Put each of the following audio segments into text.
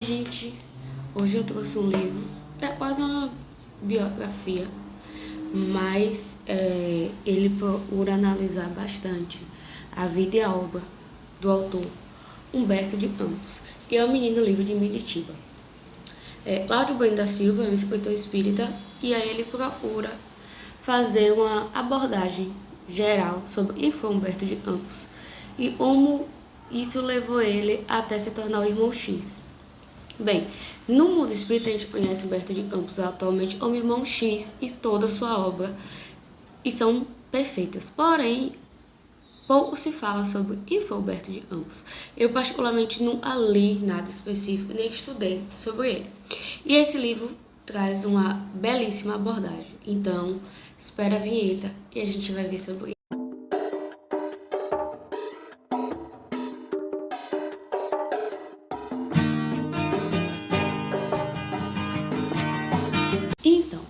Gente, hoje eu trouxe um livro, é quase uma biografia, mas ele procura analisar bastante a vida e a obra do autor Humberto de Campos, que é o menino livre de Miditiba. Cláudio Bueno da Silva é um escritor espírita e aí ele procura fazer uma abordagem geral sobre quem foi Humberto de Campos e como isso levou ele até se tornar o irmão X. Bem, no mundo espírita a gente conhece Humberto de Campos atualmente como Irmão X e toda a sua obra, e são perfeitas. Porém, pouco se fala sobre quem foi Humberto de Campos. Eu particularmente nunca li nada específico, nem estudei sobre ele. E esse livro traz uma belíssima abordagem. Então, espera a vinheta e a gente vai ver sobre ele. Então,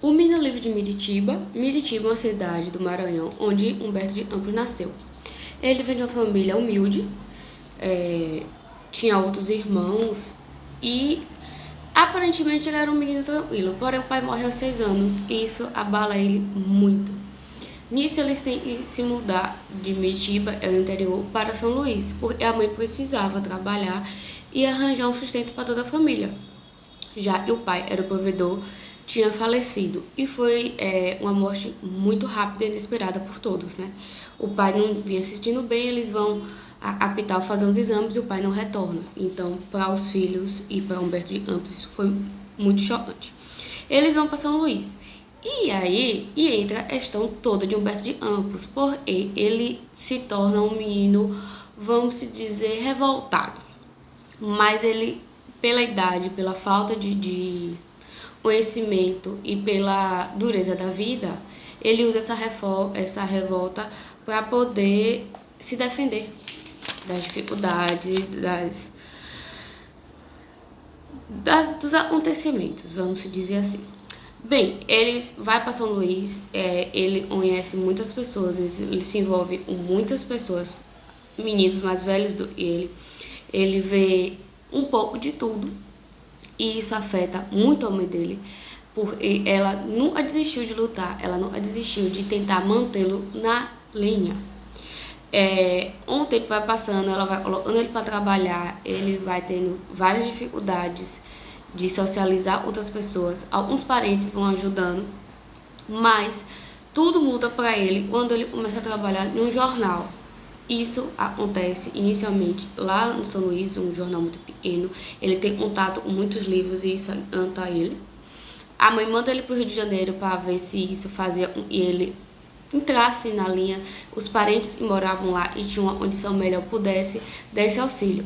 o menino livre de Miditiba. Miditiba é uma cidade do Maranhão onde Humberto de Campos nasceu. Ele veio de uma família humilde, tinha outros irmãos e aparentemente ele era um menino tranquilo. Porém, o pai morre aos 6 anos e isso abala ele muito. Nisso, eles têm que se mudar de Miditiba, era o interior, para São Luís, porque a mãe precisava trabalhar e arranjar um sustento para toda a família. Já que o pai era o provedor, tinha falecido e foi uma morte muito rápida e inesperada por todos, né? O pai não vinha se sentindo bem, eles vão à capital fazer os exames e o pai não retorna. Então, para os filhos e para Humberto de Campos, isso foi muito chocante. Eles vão para São Luís. E aí entra a questão toda de Humberto de Campos, porque ele se torna um menino, vamos se dizer, revoltado. Mas ele, pela idade, pela falta de conhecimento e pela dureza da vida, ele usa essa revolta para poder se defender das dificuldades, dos acontecimentos, vamos dizer assim. Bem, ele vai para São Luís, ele conhece muitas pessoas, ele se envolve com muitas pessoas, meninos mais velhos do que ele vê um pouco de tudo. E isso afeta muito a mãe dele, porque ela nunca desistiu de lutar, ela nunca desistiu de tentar mantê-lo na linha. Um tempo vai passando, ela vai colocando ele para trabalhar, ele vai tendo várias dificuldades de socializar outras pessoas, alguns parentes vão ajudando, mas tudo muda para ele quando ele começa a trabalhar em um jornal. Isso acontece inicialmente lá no São Luís, um jornal muito pequeno. Ele tem contato com muitos livros e isso encanta ele. A mãe manda ele para o Rio de Janeiro para ver se isso fazia com que ele entrasse na linha. Os parentes que moravam lá e tinham uma condição melhor pudesse dar esse auxílio.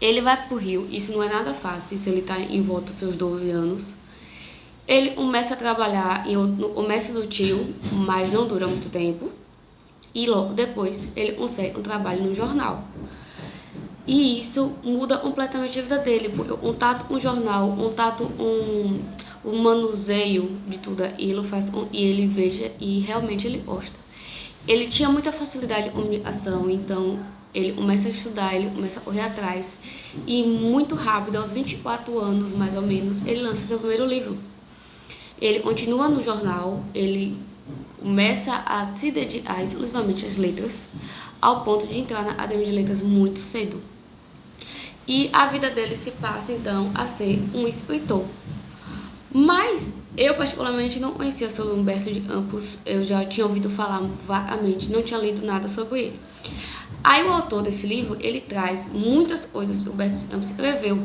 Ele vai para o Rio, isso não é nada fácil, isso ele está em volta dos seus 12 anos. Ele começa a trabalhar no comércio do tio, mas não dura muito tempo. E logo depois ele consegue um trabalho no jornal. E isso muda completamente a vida dele, porque o contato com o jornal, o manuseio de tudo aquilo faz com que ele veja e realmente ele gosta. Ele tinha muita facilidade de comunicação, então ele começa a estudar, ele começa a correr atrás. E muito rápido, aos 24 anos mais ou menos, ele lança seu primeiro livro. Ele continua no jornal, ele começa a se dedicar exclusivamente às letras, ao ponto de entrar na Academia de Letras muito cedo. E a vida dele se passa, então, a ser um escritor. Mas eu, particularmente, não conhecia sobre Humberto de Campos, eu já tinha ouvido falar vagamente, não tinha lido nada sobre ele. Aí o autor desse livro, ele traz muitas coisas que Humberto de Campos escreveu,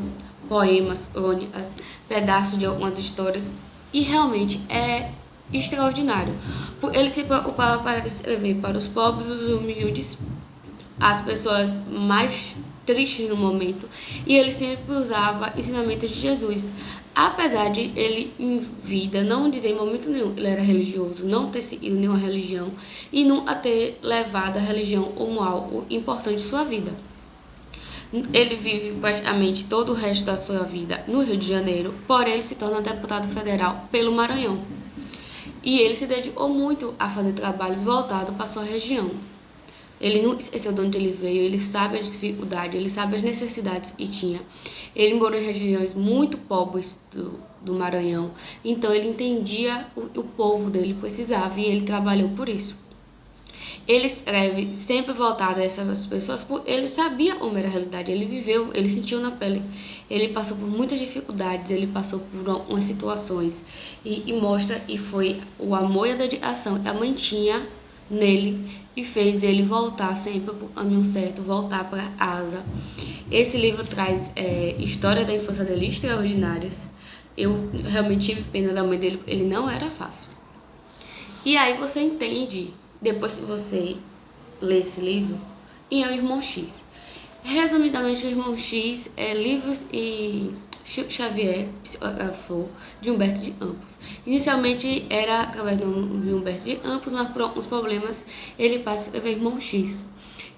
poemas, crônicas, pedaços de algumas histórias, e realmente é extraordinário. Ele se preocupava para escrever para os pobres, os humildes, as pessoas mais tristes no momento, e ele sempre usava ensinamentos de Jesus. Apesar de ele em vida não dizer em momento nenhum que ele era religioso, não ter seguido nenhuma religião e nunca ter levado a religião como algo importante em sua vida. Ele vive praticamente todo o resto da sua vida no Rio de Janeiro, porém ele se torna deputado federal pelo Maranhão. E ele se dedicou muito a fazer trabalhos voltados para a sua região. Ele não esqueceu de onde ele veio, ele sabe a dificuldade, ele sabe as necessidades que tinha. Ele morou em regiões muito pobres do Maranhão, então ele entendia o povo dele precisava e ele trabalhou por isso. Ele escreve sempre voltado a essas pessoas, porque ele sabia como era a realidade, ele viveu, ele sentiu na pele, ele passou por muitas dificuldades, ele passou por umas situações e mostra, e foi o amor e a dedicação, a mantinha nele e fez ele voltar sempre para o caminho certo, voltar para Asa. Esse livro traz história da infância dele extraordinárias. Eu realmente tive pena da mãe dele, porque ele não era fácil. E aí você entende, depois que você lê esse livro, em O Irmão X. Resumidamente, O Irmão X é livros e Chico Xavier psicografou de Humberto de Campos. Inicialmente era através de Humberto de Campos, mas por alguns problemas ele passa a escrever Irmão X.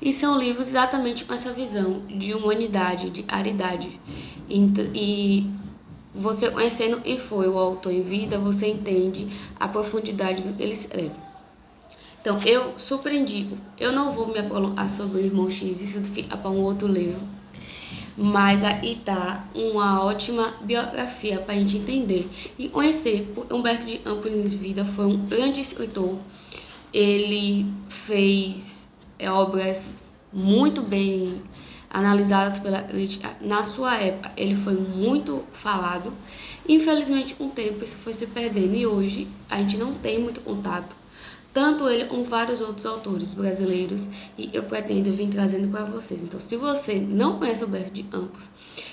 E são livros exatamente com essa visão de humanidade, de caridade. E você conhecendo quem foi o autor em vida, você entende a profundidade do que ele escreve. Então, eu surpreendi. Eu não vou me prolongar sobre o Irmão X, isso fica para um outro livro. Mas aí tá uma ótima biografia para a gente entender e conhecer. Humberto de Campos de Vida foi um grande escritor. Ele fez obras muito bem analisadas pela crítica. Na sua época, ele foi muito falado. Infelizmente, com o tempo, isso foi se perdendo. E hoje, a gente não tem muito contato. Tanto ele como vários outros autores brasileiros. E eu pretendo vir trazendo para vocês. Então, se você não conhece Humberto de Campos,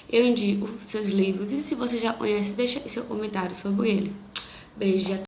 eu indico seus livros. E se você já conhece, deixa seu comentário sobre ele. Beijo.